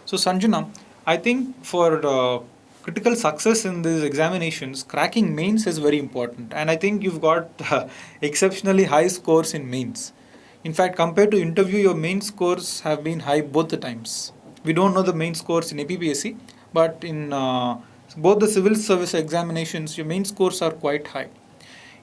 So Sanjana, I think for critical success in these examinations, cracking mains is very important, and I think you've got exceptionally high scores in mains. In fact, compared to interview, your main scores have been high both the times. We don't know the main scores in APPSC, but in both the civil service examinations, your main scores are quite high.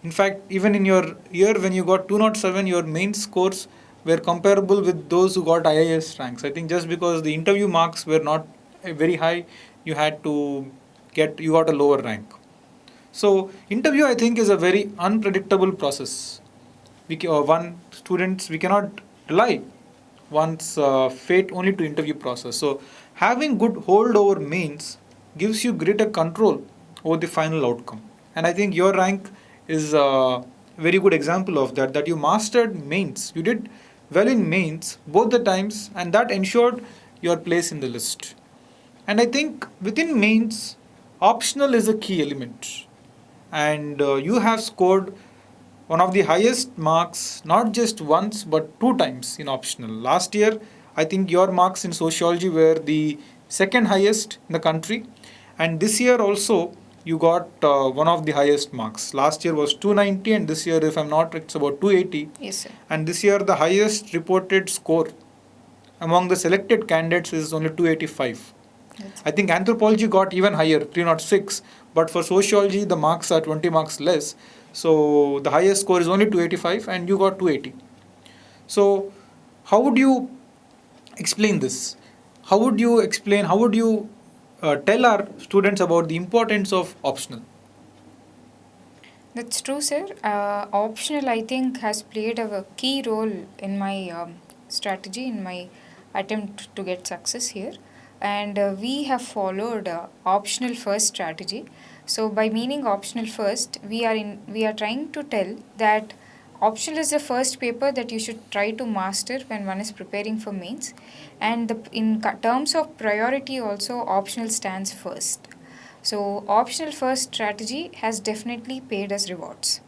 In fact, even in your year when you got 207, your main scores were comparable with those who got IAS ranks. I think just because the interview marks were not very high, you had to you got a lower rank. So interview I think is a very unpredictable process. One students we cannot rely one's fate only to interview process. So having good hold over mains gives you greater control over the final outcome. And I think your rank is a very good example of that. That you mastered mains. You did well in mains both the times, and that ensured your place in the list. And I think within mains, optional is a key element. And you have scored one of the highest marks, not just once but two times in optional. Last year, I think your marks in sociology were the second highest in the country, and this year also you got one of the highest marks. Last year was 290, and this year, if I'm not, it's about 280. Yes, sir. And this year, the highest reported score among the selected candidates is only 285. I think anthropology got even higher, 306, but for sociology, the marks are 20 marks less. So the highest score is only 285, and you got 280. So, how would you explain this? How would you tell our students about the importance of optional? That's true, sir. Optional, I think, has played a key role in my strategy, in my attempt to get success here. And we have followed optional first strategy. So, by meaning optional first, we are trying to tell that optional is the first paper that you should try to master when one is preparing for mains. And terms of priority, also optional stands first. So, optional first strategy has definitely paid us rewards.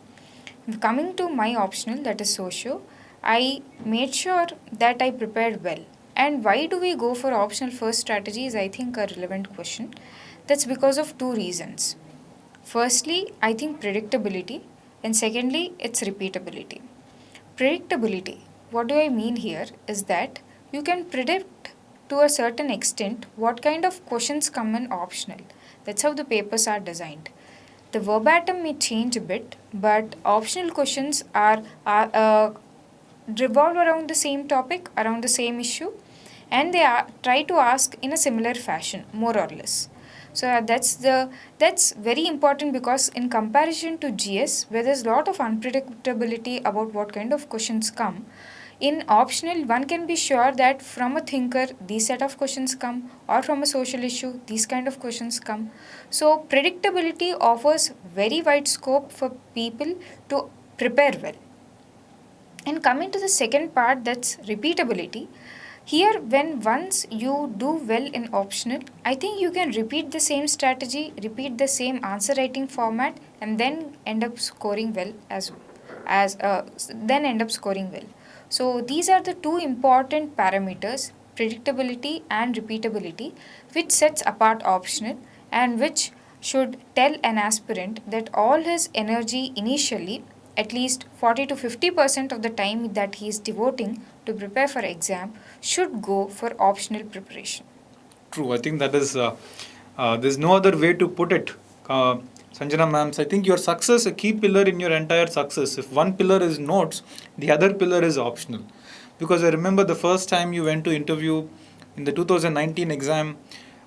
Coming to my optional, that is socio, I made sure that I prepared well. And why do we go for optional first strategy is, I think, a relevant question. That's because of two reasons. Firstly, I think predictability, and secondly, its repeatability. Predictability, what do I mean here is that you can predict to a certain extent what kind of questions come in optional. That's how the papers are designed. The verbatim may change a bit, but optional questions revolve around the same topic, around the same issue, and try to ask in a similar fashion, more or less. So that's very important because in comparison to GS, where there's a lot of unpredictability about what kind of questions come, in optional, one can be sure that from a thinker, these set of questions come, or from a social issue, these kind of questions come. So, predictability offers very wide scope for people to prepare well. And coming to the second part, that's repeatability. Here, when once you do well in optional, I think you can repeat the same strategy, repeat the same answer writing format, and then end up scoring well then end up scoring well. So these are the two important parameters, predictability and repeatability, which sets apart optional and which should tell an aspirant that all his energy initially, at least 40 to 50% of the time that he is devoting to prepare for exam, should go for optional preparation. True, I think that is, there's no other way to put it. Sanjana ma'ams, I think your success, a key pillar in your entire success. If one pillar is notes, the other pillar is optional. Because I remember the first time you went to interview in the 2019 exam,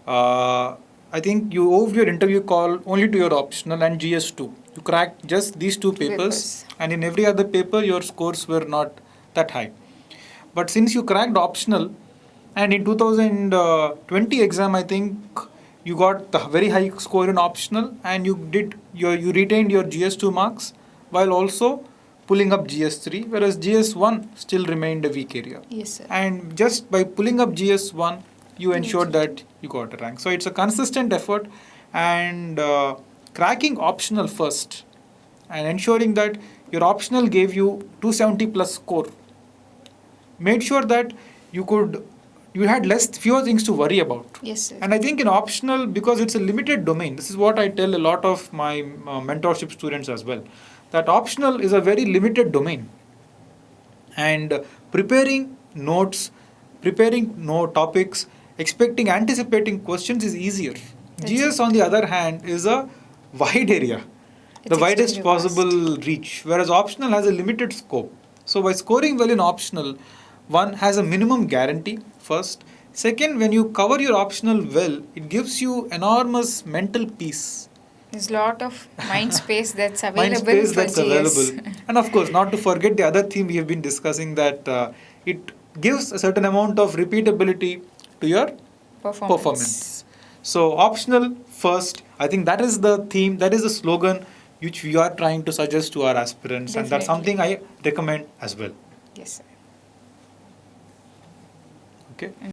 I think you owed your interview call only to your optional and GS2. You cracked just these two papers, and in every other paper, your scores were not that high. But since you cracked optional, and in 2020 exam, I think you got the very high score in optional, and you retained your GS2 marks while also pulling up GS3, whereas GS1 still remained a weak area. Yes, sir. And just by pulling up GS1, you ensured that you got a rank. So it's a consistent effort, and cracking optional first and ensuring that your optional gave you 270 plus score made sure that you could you had fewer things to worry about. Yes, sir. And I think in optional, because it's a limited domain, this is what I tell a lot of my mentorship students as well, that optional is a very limited domain. And preparing notes, preparing no topics, anticipating questions is easier. That's GS, right. on the other hand, is a wide area, the It's widest extremely possible reach, whereas optional has a limited scope. So by scoring well in optional, one has a minimum guarantee first. Second, when you cover your optional well, it gives you enormous mental peace. There's a lot of mind space that's Mind available space for that's GS. available. And of course, not to forget the other theme we have been discussing, that it gives a certain amount of repeatability to your performance. So optional first, I think that is the theme, that is the slogan which we are trying to suggest to our aspirants, and that's Definitely. something I recommend as well. Yes, sir. Okay.